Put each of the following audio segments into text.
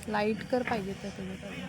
Light कर पाहिजे तर तुझ्याकडे.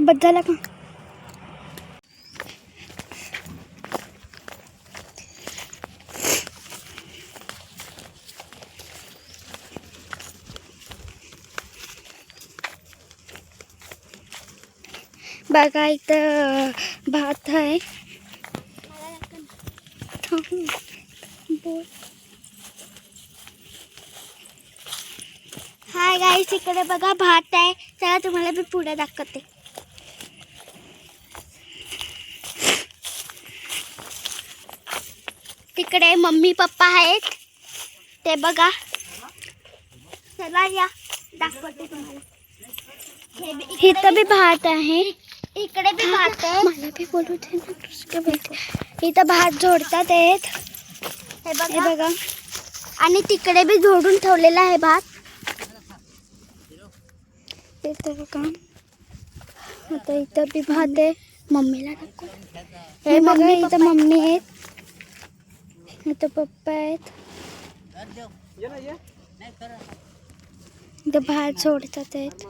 बद्दल का बघा इथं भात आहे. हाय गाईस, इकडे बघा भात आहे. चला तुम्हाला मी पुढे दाखवते. तिकडे मम्मी पप्पा आहेत ते बघा. चला या दाखवते तुम्हाला. इथं भी भात आहे, इकडे भी भात आहे. मला भी बोलू दे ना. इथं भात जोडतात आहेत हे बघा. आणि तिकडे भी जोडून ठेवलेला आहे भात. इथं बघा, आता इथं भी भात आहे. मम्मीला दाखव. हे बघा, इथं मम्मी आहेत, इथं पप्पा आहेत. इथं भात जोडतात आहेत.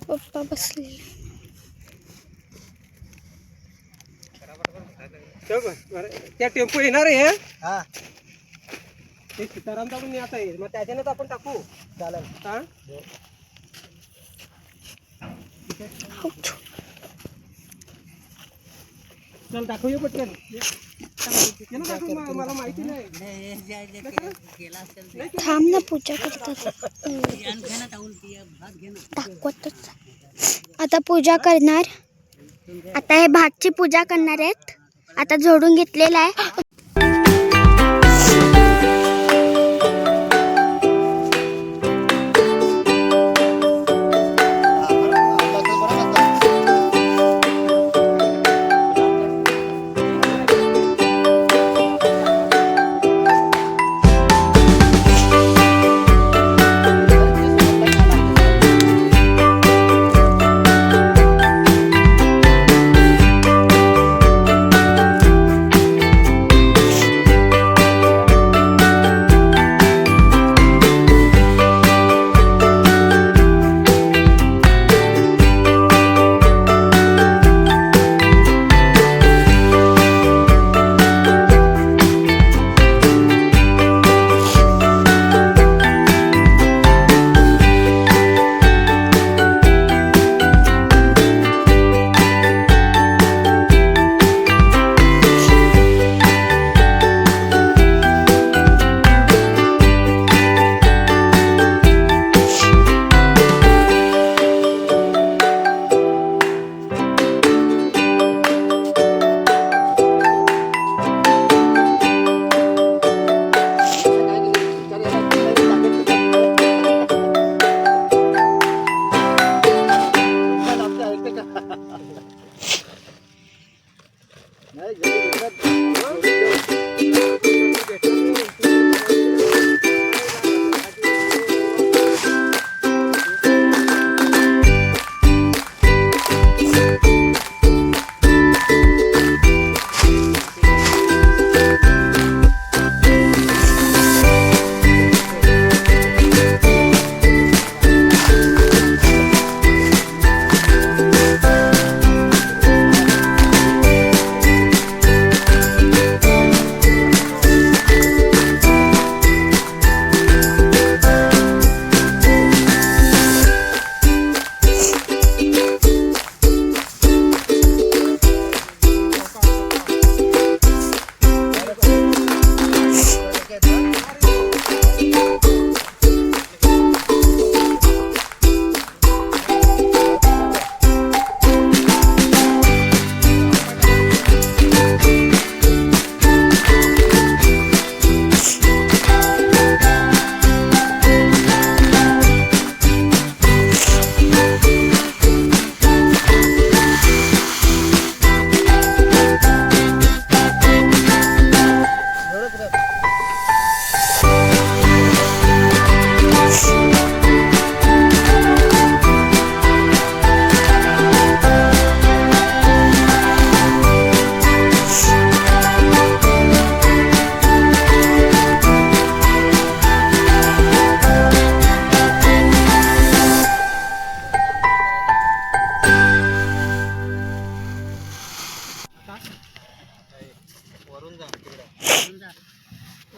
पप्पा बसले. त्या टेम्पो येणार आहे. हा, ते सीताराम टाकून आता येईल, मग त्याच्यानंच आपण टाकू. चालेल. हा, चल दाखवूया पटकन. मला माहिती नाही. थांब ना, पूजा करतात. दाखवतच. आता पूजा करणार. आता हे भातची पूजा करणार आहेत. आता जोडून घेतलेला आहे.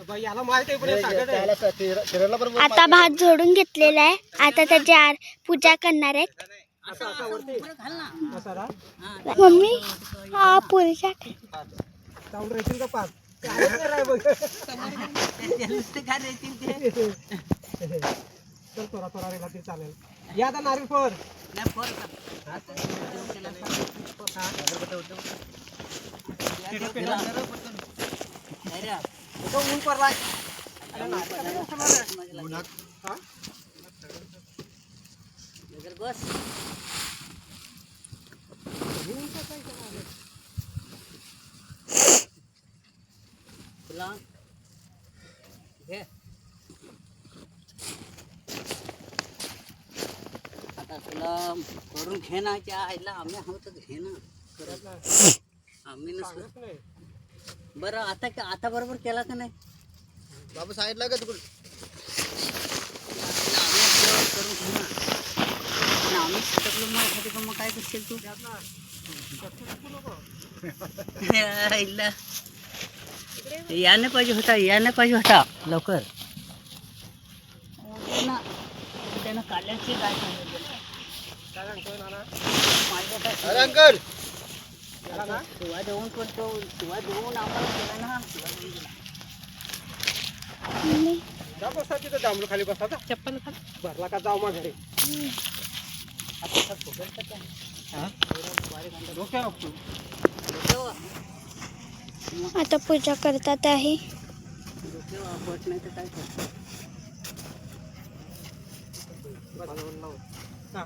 बाई याला माहित आहे पण हे सांगत आहे. आता भात जोडून घेतलेला आहे. आता त्याची पूजा करणार आहेत असं असं वरती असं ना मम्मी. हा पूजा जाऊन राहतील का पाच ते आलेच नाही राय बघ. चल थोडा थोडा रेला ते चालेल. या आता नारळ फोर ऊन पडलाय. आता तुला करून घे ना त्या आईला आम्ही आहोत घे ना करत आम्ही नसलो बरं आता बरोबर केला का नाही बाबू साईडला का तिकडून आम्ही असल्यावर करून घे ना आम्ही सटकलो मग काय करशील तू आईला याने पाहिजे होता लवकर त्यानं काढल्याची काय अरे अंकल शिवा देऊन पण तो शिवा देऊन आम्हाला केला ना शिवा देऊन दिला जा बसा तिथं डांबरू खाली बसा जा. चप्पल खाली. भरला का जाऊ मग घरी. आता पूजा करतात आहे. नाही तर काय करतो हा.